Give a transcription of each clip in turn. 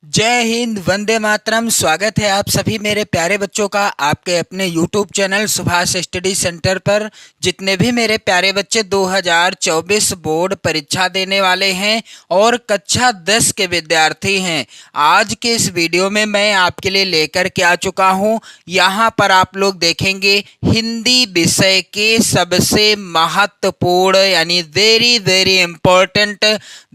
जय हिंद, वंदे मातरम। स्वागत है आप सभी मेरे प्यारे बच्चों का आपके अपने YouTube channel Subhash study centre पर। जितने भी मेरे प्यारे बच्चे 2024 बोर्ड परीक्षा देने वाले हैं और कक्षा 10 के विद्यार्थी हैं, आज के इस वीडियो में मैं आपके लिए लेकर के आ चुका हूं। यहां पर आप लोग देखेंगे हिंदी विषय के सबसे महत्वपूर्ण यानी वेरी वेरी इंपॉर्टेंट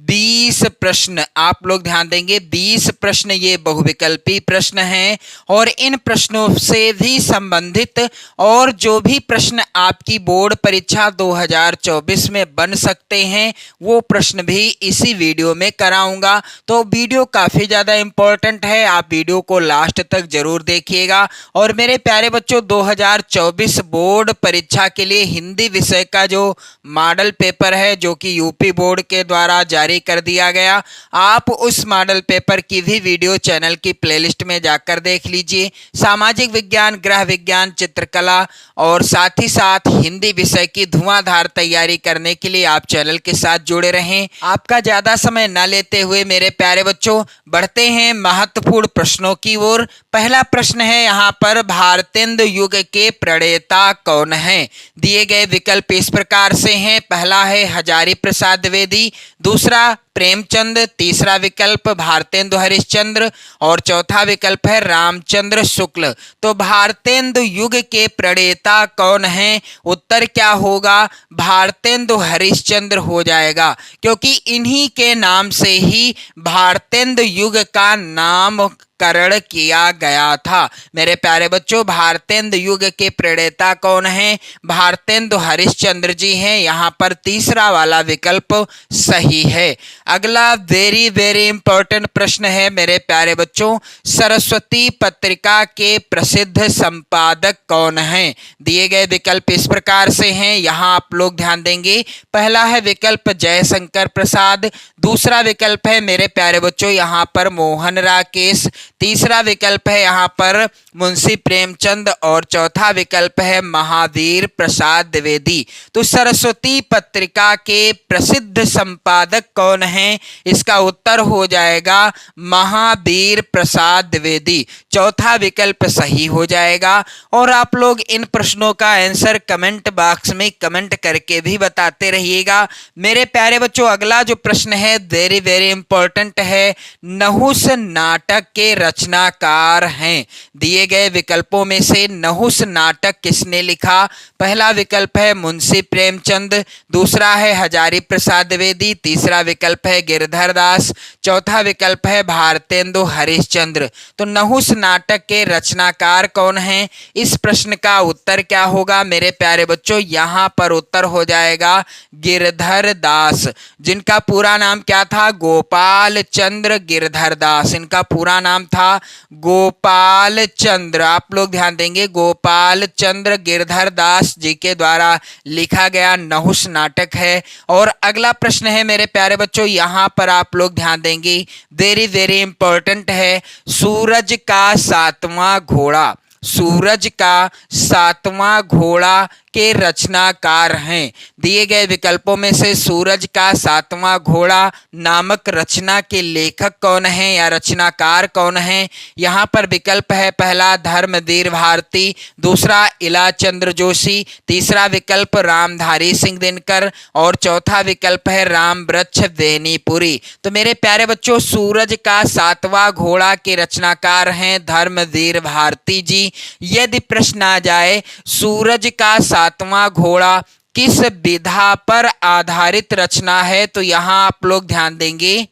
20 प्रश्न आप लोग ध्यान देंगे। 20 प्रश्न ये बहुविकल्पी प्रश्न हैं और इन प्रश्नों से भी संबंधित और जो भी प्रश्न आपकी बोर्ड परीक्षा 2024 में बन सकते हैं वो प्रश्न भी इसी वीडियो में कराऊंगा। तो वीडियो काफी ज्यादा इंपॉर्टेंट है, आप वीडियो को लास्ट तक जरूर देखिएगा। और मेरे प्यारे बच्चों, 2024 बोर्ड परीक्षा के लिए हिंदी विषय का जो मॉडल पेपर है जो कि यूपी बोर्ड के द्वारा जारी कर दिया गया, आप उस मॉडल पेपर की भी वीडियो चैनल की प्लेलिस्ट में जाकर देख लीजिए। सामाजिक विज्ञान, गृह विज्ञान, चित्रकला और साथ ही साथ हिंदी विषय की धुआंधार तैयारी करने के लिए आप चैनल के साथ जुड़े रहें। आपका ज्यादा समय न लेते हुए मेरे प्यारे बच्चों, बढ़ते हैं महत्वपूर्ण प्रश्नों की ओर। पहला प्रश्न है यहाँ पर, भारतेंदु युग के प्रणेता कौन हैं? दिए गए विकल्प इस प्रकार से हैं। पहला है हजारी प्रसाद द्विवेदी, दूसरा प्रेमचंद, तीसरा विकल्प भारतेंदु हरिश्चंद्र और चौथा विकल्प है रामचंद्र शुक्ल। तो भारतेंदु युग के प्रणेता कौन हैं? उत्तर क्या होगा? भारतेंदु हरिश्चंद्र हो जाएगा, क्योंकि इन्हीं के नाम से ही भारतेंदु युग का नामकरण किया गया था। मेरे प्यारे बच्चों, भारतेंदु युग के प्रणेता कौन हैं? भारतेंदु हरिश्चंद्र जी हैं। यहाँ पर तीसरा वाला विकल्प सही है। अगला वेरी वेरी इंपॉर्टेंट प्रश्न है मेरे प्यारे बच्चों, सरस्वती पत्रिका के प्रसिद्ध संपादक कौन हैं? दिए गए विकल्प इस प्रकार से हैं, यहाँ आप लोग ध्यान देंगे। पहला है विकल्प जयशंकर प्रसाद, दूसरा विकल्प है मेरे प्यारे बच्चों यहाँ पर मोहन राकेश, तीसरा विकल्प है यहाँ पर मुंशी प्रेमचंद और चौथा विकल्प है महावीर प्रसाद द्विवेदी। तो सरस्वती पत्रिका के प्रसिद्ध संपादक कौन हैं? इसका उत्तर हो जाएगा महावीर प्रसाद द्विवेदी। चौथा विकल्प सही हो जाएगा। और आप लोग इन प्रश्नों का आंसर कमेंट बॉक्स में कमेंट करके भी बताते रहिएगा मेरे प्यारे बच्चों। अगला जो प्रश्न है वेरी वेरी इंपॉर्टेंट है, नहुस नाटक के रचनाकार हैं? दिए गए विकल्पों में से नहुस नाटक किसने लिखा? पहला विकल्प है मुंशी प्रेमचंद, दूसरा है हजारी प्रसाद द्विवेदी, तीसरा विकल्प है गिरधर दास, चौथा विकल्प है भारतेंदु हरिश्चंद्र। तो नहुस नाटक के रचनाकार कौन हैं? इस प्रश्न का उत्तर क्या होगा मेरे प्यारे बच्चों? यहाँ पर उत्तर हो जाएगा गिरधर दास, जिनका पूरा नाम क्या था? गोपाल चंद्र गिरधर दास। इनका पूरा नाम था गोपाल चंद्र। आप लोग ध्यान देंगे, गोपाल चंद्र गिरधर दास जी के द्वारा लिखा गया नहुस नाटक है। और अगला प्रश्न है मेरे प्यारे बच्चों, यहाँ पर आप लोग ध्यान देंगे, वेरी वेरी इंपॉर्टेंट है, सूरज का सातवां घोड़ा, सूरज का सातवां घोड़ा के रचनाकार हैं? दिए गए विकल्पों में से सूरज का सातवां घोड़ा नामक रचना के लेखक कौन हैं या रचनाकार कौन हैं? यहाँ पर विकल्प है पहला धर्मवीर भारती, दूसरा इला चंद्र जोशी, तीसरा विकल्प रामधारी सिंह दिनकर और चौथा विकल्प है राम वृक्ष बेनीपुरी। तो मेरे प्यारे बच्चों, सूरज का सातवां घोड़ा के रचनाकार हैं धर्मवीर भारती जी। यदि प्रश्न आ जाए सूरज का सातवां घोड़ा किस विधा पर आधारित रचना है, तो यहां आप लोग ध्यान देंगे,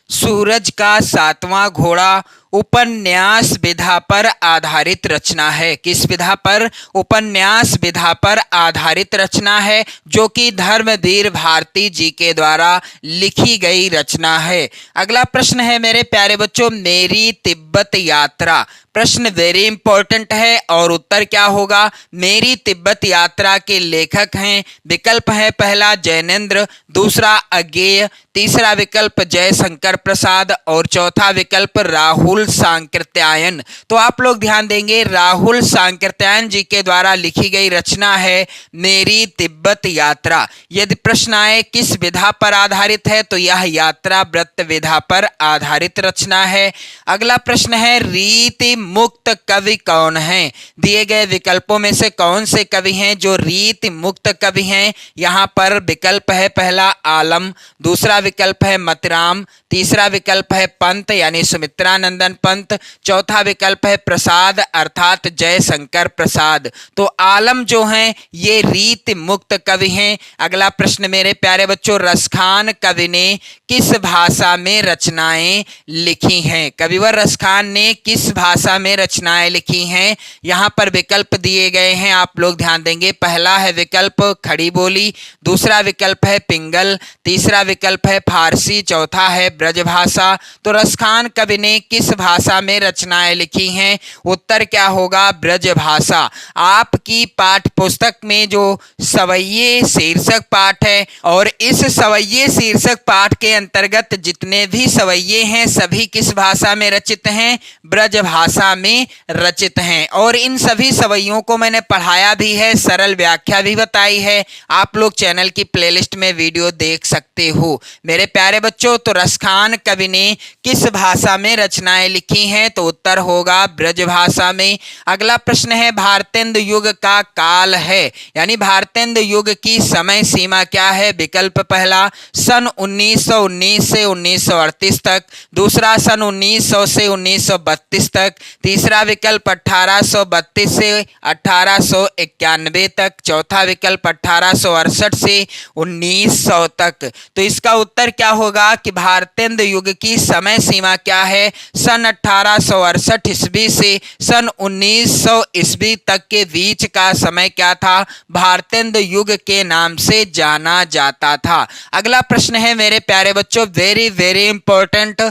सूरज का सातवां घोड़ा उपन्यास विधा पर आधारित रचना है। किस विधा पर? उपन्यास विधा पर आधारित रचना है, जो कि धर्मवीर भारती जी के द्वारा लिखी गई रचना है। अगला प्रश्न है मेरे प्यारे बच्चों, मेरी तिब्बत यात्रा। प्रश्न वेरी इंपॉर्टेंट है और उत्तर क्या होगा? मेरी तिब्बत यात्रा के लेखक हैं, विकल्प है पहला जैनेन्द्र, दूसरा अज्ञेय, तीसरा विकल्प जयशंकर प्रसाद और चौथा विकल्प राहुल राहुल सांकृत्यायन। तो आप लोग ध्यान देंगे, राहुल सांकृत्यायन जी के द्वारा लिखी गई रचना है मेरी तिब्बत यात्रा। यदि प्रश्न आए किस विधा पर आधारित है, तो यह यात्रा व्रत विधा पर आधारित रचना है। अगला प्रश्न है रीति मुक्त कवि कौन है? दिए गए विकल्पों में से कौन से कवि हैं जो रीति मुक्त कवि हैं? यहाँ पर विकल्प है पहला आलम, दूसरा विकल्प है मतिराम, तीसरा विकल्प है पंत यानी सुमित्रानंदन पंत, चौथा विकल्प है प्रसाद अर्थात जयशंकर प्रसाद। तो आलम जो हैं ये रीति मुक्त कवि हैं। अगला प्रश्न मेरे प्यारे बच्चों, रसखान कवि ने किस भाषा में रचनाएं लिखी हैं? कविवर रसखान ने किस भाषा में रचनाएं लिखी हैं? यहाँ पर विकल्प दिए गए हैं, आप लोग ध्यान देंगे। पहला है विकल्प खड़ी बोली, दूसरा विकल्प है पिंगल, तीसरा विकल्प है फारसी, चौथा है ब्रजभाषा। तो रसखान कवि ने किस भाषा में रचनाएं लिखी हैं? उत्तर क्या होगा? ब्रजभाषा। आपकी पाठ्य पुस्तक में जो सवैये शीर्षक पाठ है और इस सवैये शीर्षक पाठ के अंतर्गत जितने भी सवैये हैं सभी किस भाषा में रचित हैं? ब्रजभाषा में रचित हैं। और इन सभी सवैयों को मैंने पढ़ाया भी है, सरल व्याख्या भी बताई है, आप लोग चैनल की प्लेलिस्ट में वीडियो देख सकते हो मेरे प्यारे बच्चों। तो रसखान कवि ने किस भाषा में रचनाएं लिखी हैं? तो उत्तर होगा ब्रजभाषा में। अगला प्रश्न है भारतेंदु युग का काल है यानी भारतेंदु युग की समय सीमा क्या है? विकल्प पहला सन 1919 से 1938 तक, दूसरा सन 1900 से 1932 तक, तीसरा विकल्प 1832 से 1891 तक, चौथा विकल्प 1868 से 1900 तक। तो इसका उत्तर क्या होगा कि भारतेंदु युग की समय सीमा क्या है? सन 1868 ईस्वी से सन 1900 ईस्वी तक के बीच का समय क्या था? भारतेंदु युग के नाम से जाना जाता था। अगला प्रश्न है मेरे प्यारे बच्चों, वेरी वेरी इंपॉर्टेंट,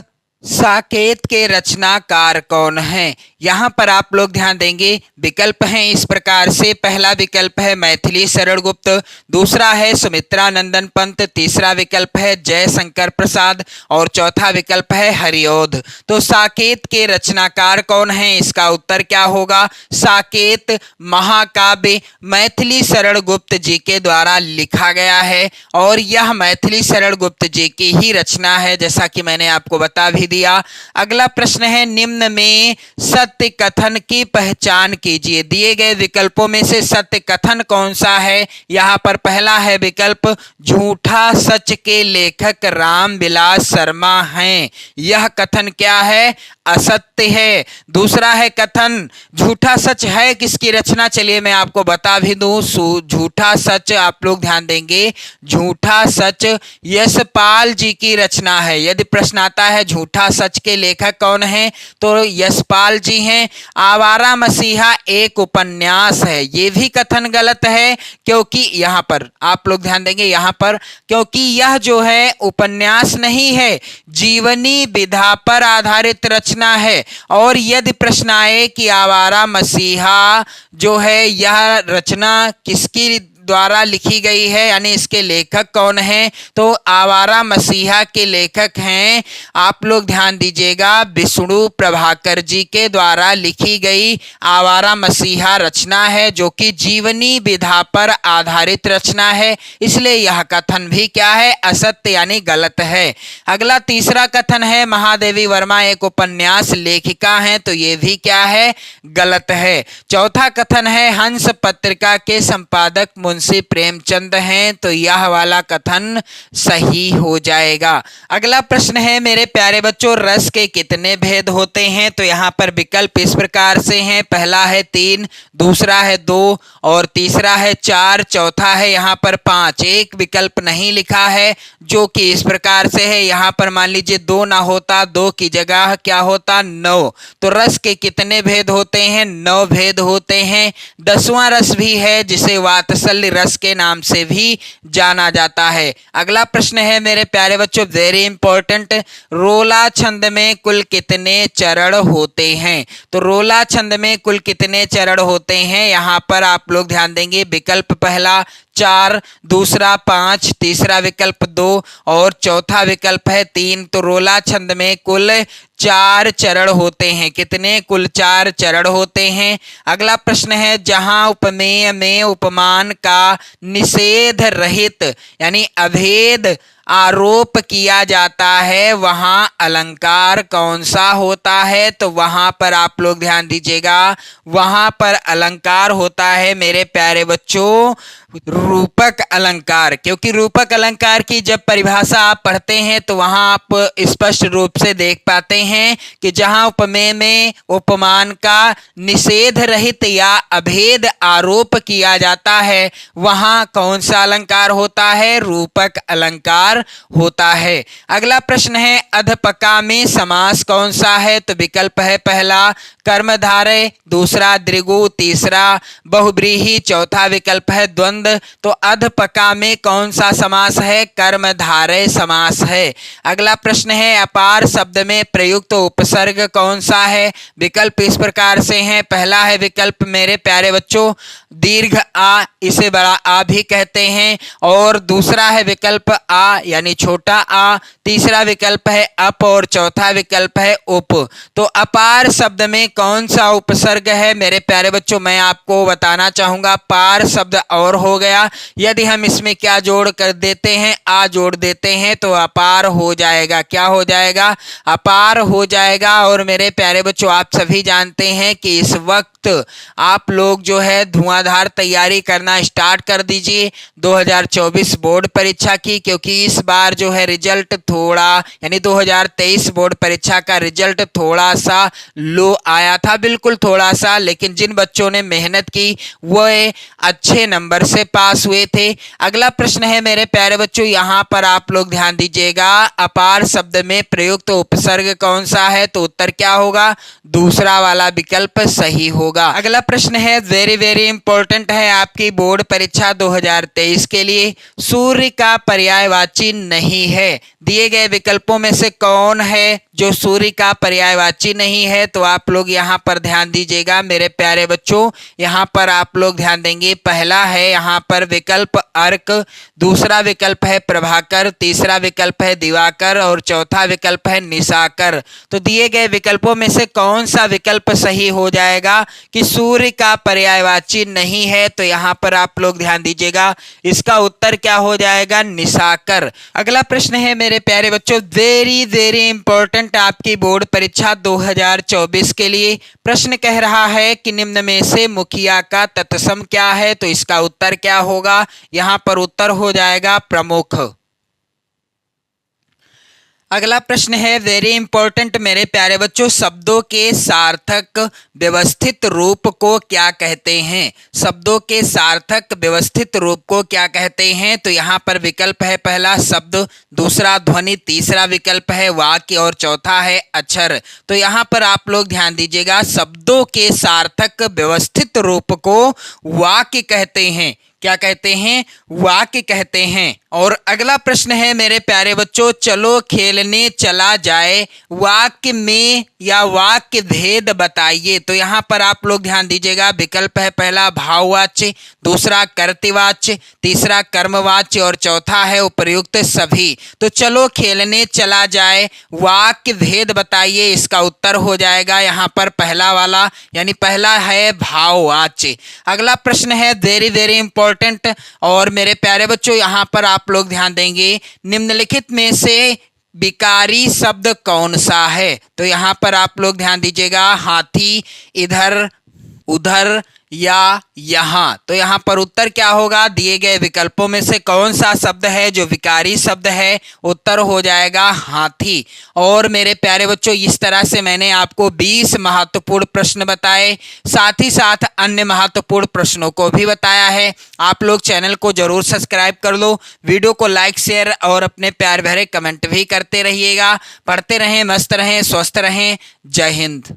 साकेत के रचनाकार कौन हैं? यहाँ पर आप लोग ध्यान देंगे, विकल्प हैं इस प्रकार से। पहला विकल्प है मैथिली शरण गुप्त, दूसरा है सुमित्रानंदन पंत, तीसरा विकल्प है जयशंकर प्रसाद और चौथा विकल्प है हरिऔध। तो साकेत के रचनाकार कौन हैं? इसका उत्तर क्या होगा? साकेत महाकाव्य मैथिली शरण गुप्त जी के द्वारा लिखा गया है और यह मैथिली शरण गुप्त जी की ही रचना है, जैसा कि मैंने आपको बता भी दिया। अगला प्रश्न है निम्न में सत्य कथन की पहचान कीजिए। दिए गए विकल्पों में से सत्य कथन कौन सा है? यहाँ पर पहला है विकल्प झूठा सच के लेखक रामविलास शर्मा हैं। यह कथन क्या है? असत्य है। दूसरा है कथन झूठा सच है किसकी रचना? चलिए मैं आपको बता भी दूं, झूठा सच आप लोग ध्यान देंगे, झूठा सच यशपाल जी की रचना है। यदि प्रश्न आता है झूठा सच के लेखक कौन है, तो यशपाल जी हैं। आवारा मसीहा एक उपन्यास है, ये भी कथन गलत है, क्योंकि यहाँ पर आप लोग ध्यान देंगे, यहाँ पर क्योंकि यह जो है उपन्यास नहीं है, जीवनी विधा पर आधारित रचना है। और यदि प्रश्न आए कि आवारा मसीहा जो है यह रचना किसकी द्वारा लिखी गई है यानी इसके लेखक कौन हैं, तो आवारा मसीहा के लेखक हैं, आप लोग ध्यान दीजिएगा, विष्णु प्रभाकर जी के द्वारा लिखी गई आवारा मसीहा रचना है जो कि जीवनी विधा पर आधारित रचना है, इसलिए यह कथन भी क्या है? असत्य यानी गलत है। अगला तीसरा कथन है महादेवी वर्मा एक उपन्यास लेखिका हैं, तो ये भी क्या है? गलत है। चौथा कथन है हंस पत्रिका के संपादक मुंशी प्रेमचंद हैं, तो यह वाला कथन सही हो जाएगा। अगला प्रश्न है मेरे प्यारे बच्चों, रस के कितने भेद होते हैं? तो यहाँ पर विकल्प इस प्रकार से हैं, पहला है 3, दूसरा है 2 और तीसरा है 4, चौथा है यहाँ पर 5। एक विकल्प नहीं लिखा है जो कि इस प्रकार से है, यहाँ पर मान लीजिए 2 ना होता, 2 की जगह क्या होता? 9। तो रस के कितने भेद होते हैं? 9 भेद होते हैं। 10वां रस भी है जिसे वात्सल्य रस के नाम से भी जाना जाता है। अगला प्रश्न है मेरे प्यारे बच्चों, वेरी इंपॉर्टेंट, रोला छंद में कुल कितने चरण होते हैं? तो रोला छंद में कुल कितने चरण होते हैं? यहाँ पर आप लोग ध्यान देंगे, विकल्प पहला 4, दूसरा 5, तीसरा विकल्प 2 और चौथा विकल्प है 3। तो रोला छंद में कुल 4 चरण होते हैं। कितने? कुल 4 चरण होते हैं। अगला प्रश्न है, जहां उपमेय में उपमान का निषेध रहित यानी अभेद आरोप किया जाता है वहां अलंकार कौन सा होता है? तो वहां पर आप लोग ध्यान दीजिएगा, वहां पर अलंकार होता है मेरे प्यारे बच्चों रूपक अलंकार। क्योंकि रूपक अलंकार की जब परिभाषा आप पढ़ते हैं तो वहां आप स्पष्ट रूप से देख पाते हैं कि जहां उपमेय में उपमान का निषेध रहित या अभेद आरोप किया जाता है वहां कौन सा अलंकार होता है? रूपक अलंकार होता है। अगला प्रश्न है, अधपका में समास कौन सा है? तो विकल्प है पहला कर्मधारय, दूसरा द्विगु, तीसरा बहुब्रीहि, चौथा विकल्प है द्वंद्व। तो अधपका में कौन सा समास है? कर्मधारय समास है। अगला प्रश्न है, अपार शब्द में प्रयुक्त उपसर्ग कौन सा है? विकल्प इस प्रकार से हैं। पहला है विकल्प मेरे प्यारे बच्चों दीर्घ आ, इसे बड़ा आ भी कहते हैं। और दूसरा है विकल्प आ यानी छोटा आ, तीसरा विकल्प है अप और चौथा विकल्प है उप। तो अपार शब्द में कौन सा उपसर्ग है मेरे प्यारे बच्चों? मैं आपको बताना चाहूंगा, पार शब्द और हो गया। यदि हम इसमें क्या जोड़ कर देते हैं? आ जोड़ देते हैं तो अपार हो जाएगा। क्या हो जाएगा? अपार हो जाएगा। और मेरे प्यारे बच्चों आप सभी जानते हैं कि इस वक्त आप लोग जो है धुआंधार तैयारी करना स्टार्ट कर दीजिए 2024 बोर्ड परीक्षा की, क्योंकि इस बार जो है रिजल्ट थोड़ा यानी 2023 बोर्ड परीक्षा का रिजल्ट थोड़ा सा लो आया था, बिल्कुल थोड़ा सा, लेकिन जिन बच्चों ने मेहनत की वो अच्छे नंबर से पास हुए थे। अगला प्रश्न है मेरे प्यारे बच्चों, यहाँ पर आप लोग ध्यान दीजिएगा, अपार शब्द में प्रयुक्त उपसर्ग कौन सा है? तो उत्तर क्या होगा? दूसरा वाला विकल्प सही होगा। अगला प्रश्न है वेरी वेरी इंपॉर्टेंट है आपकी बोर्ड परीक्षा 2023 के लिए, सूर्य का पर्यायवाची नहीं है। दिए गए विकल्पों में से कौन है जो सूर्य का पर्यायवाची नहीं है? तो आप लोग यहाँ पर ध्यान दीजिएगा मेरे प्यारे बच्चों, यहाँ पर आप लोग ध्यान देंगे। पहला है यहाँ पर विकल्प अर्क, दूसरा विकल्प है प्रभाकर, तीसरा विकल्प है दिवाकर और चौथा विकल्प है निशाकर। तो दिए गए विकल्पों में से कौन सा विकल्प सही हो जाएगा कि सूर्य का पर्यायवाची नहीं है? तो यहाँ पर आप लोग ध्यान दीजिएगा, इसका उत्तर क्या हो जाएगा? निशाकर। अगला प्रश्न है मेरे प्यारे बच्चों वेरी वेरी इंपॉर्टेंट आपकी बोर्ड परीक्षा 2024 के लिए। प्रश्न कह रहा है कि निम्न में से मुखिया का तत्सम क्या है? तो इसका उत्तर क्या होगा? यहाँ पर उत्तर हो जाएगा प्रमुख। अगला प्रश्न है वेरी इंपॉर्टेंट मेरे प्यारे बच्चों, शब्दों के सार्थक व्यवस्थित रूप को क्या कहते हैं? शब्दों के सार्थक व्यवस्थित रूप को क्या कहते हैं? तो यहाँ पर विकल्प है पहला शब्द, दूसरा ध्वनि, तीसरा विकल्प है वाक्य और चौथा है अक्षर। तो यहाँ पर आप लोग ध्यान दीजिएगा, शब्दों के सार्थक व्यवस्थित रूप को वाक्य कहते हैं। क्या कहते हैं? वाक्य कहते हैं। और अगला प्रश्न है मेरे प्यारे बच्चों, चलो खेलने चला जाए, वाक्य में या वाक्य भेद बताइए। तो यहाँ पर आप लोग ध्यान दीजिएगा, विकल्प है पहला भाववाच्य, दूसरा कर्तृवाच्य, तीसरा कर्मवाच्य और चौथा है उपर्युक्त सभी। तो चलो खेलने चला जाए, वाक्य भेद बताइए, इसका उत्तर हो जाएगा यहाँ पर पहला वाला यानी पहला है भाववाच्य। अगला प्रश्न है वेरी वेरी इंपॉर्टेंट और मेरे प्यारे बच्चों यहाँ पर आप लोग ध्यान देंगे, निम्नलिखित में से विकारी शब्द कौन सा है? तो यहाँ पर आप लोग ध्यान दीजिएगा, हाथी, इधर, उधर या यहाँ। तो यहाँ पर उत्तर क्या होगा? दिए गए विकल्पों में से कौन सा शब्द है जो विकारी शब्द है? उत्तर हो जाएगा हाथी। और मेरे प्यारे बच्चों इस तरह से मैंने आपको 20 महत्वपूर्ण प्रश्न बताए, साथ ही साथ अन्य महत्वपूर्ण प्रश्नों को भी बताया है। आप लोग चैनल को जरूर सब्सक्राइब कर लो, वीडियो को लाइक शेयर और अपने प्यार भरे कमेंट भी करते रहिएगा। पढ़ते रहें, मस्त रहें, स्वस्थ रहें। जय हिंद।